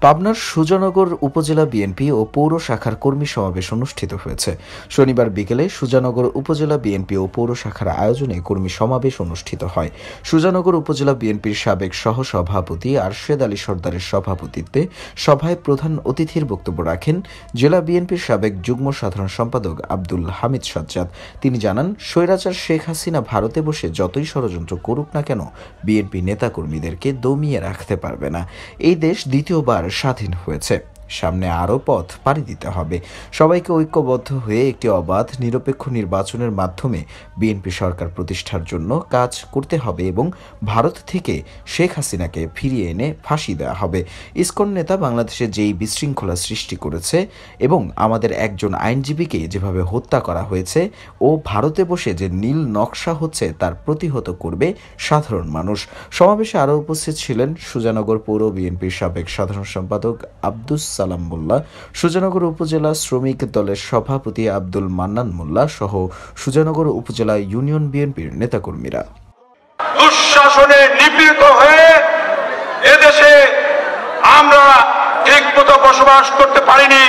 পাবনার সুজানগর উপজেলা বিএনপি ও পৌর শাখার কর্মী সমাবেশ অনুষ্ঠিত হয়েছে। শনিবার বিকেলে সুজানগর উপজেলা বিএনপি ও পৌর শাখার আয়োজনে কর্মী সমাবেশ অনুষ্ঠিত হয়। সুজানগর উপজেলা বিএনপির সাবেক সহসভাপতি আরশেদ আলী সর্দারের সভাপতিত্বে সভায় প্রধান অতিথির বক্তব্য রাখেন জেলা বিএনপির সাবেক যুগ্ম সাধারণ সম্পাদক আব্দুল হামিদ সাজ্জাদ। তিনি জানান, স্বৈরাচার শেখ হাসিনা ভারতে বসে যতই ষড়যন্ত্র করুক না কেন, বিএনপি নেতাকর্মীদেরকে দমিয়ে রাখতে পারবে না। এই দেশ দ্বিতীয়বার স্বাধীন হয়েছে, সামনে আরও পথ পাড়ি দিতে হবে। সবাইকে ঐক্যবদ্ধ হয়ে একটি অবাধ নিরপেক্ষ নির্বাচনের মাধ্যমে বিএনপি সরকার প্রতিষ্ঠার জন্য কাজ করতে হবে এবং ভারত থেকে শেখ হাসিনাকে ফিরিয়ে এনে ফাঁসি দেওয়া হবে। ইসকন নেতা বাংলাদেশে যেই বিশৃঙ্খলা সৃষ্টি করেছে এবং আমাদের একজন আইনজীবীকে যেভাবে হত্যা করা হয়েছে ও ভারতে বসে যে নীল নকশা হচ্ছে তার প্রতিহত করবে সাধারণ মানুষ। সমাবেশে আরও উপস্থিত ছিলেন সুজানগর পৌর বিএনপির সাবেক সাধারণ সম্পাদক আব্দুস সালাম মোল্লা, সুজানগর উপজেলা শ্রমিক দলের সভাপতি আব্দুল মান্নান মোল্লা সহ সুজানগর উপজেলা ইউনিয়ন বিএনপির নেতাকর্মীরা। দুঃশাসনে নিপীড়িত হয়ে এদেশে আমরা ঠিকমতো বসবাস করতে পারিনি।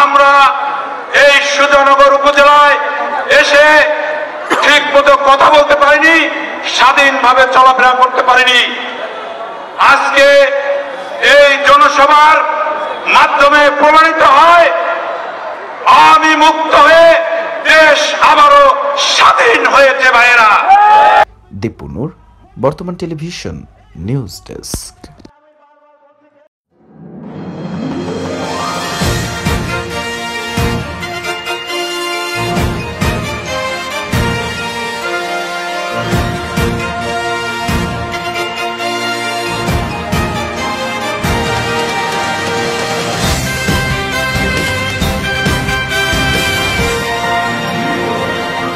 আমরা এই সুজানগর উপজেলায় এসে ঠিকমতো কথা বলতে পারিনি, স্বাধীনভাবে চলাফেরা করতে পারিনি। আজকে এই জনসভার মাধ্যমে প্রমাণিত হয় আমি মুক্ত হয়ে দেশ আবারও স্বাধীন হয়েছে। ভাইয়েরা, দীপু নূর, বর্তমান টেলিভিশন নিউজ ডেস্ক।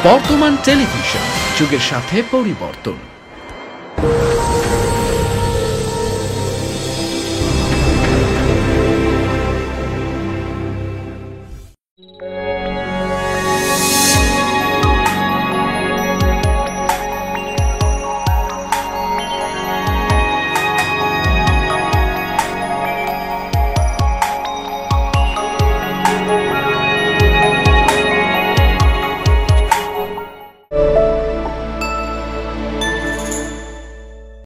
বর্তমান টেলিভিশন, যুগের সাথে পরিবর্তন।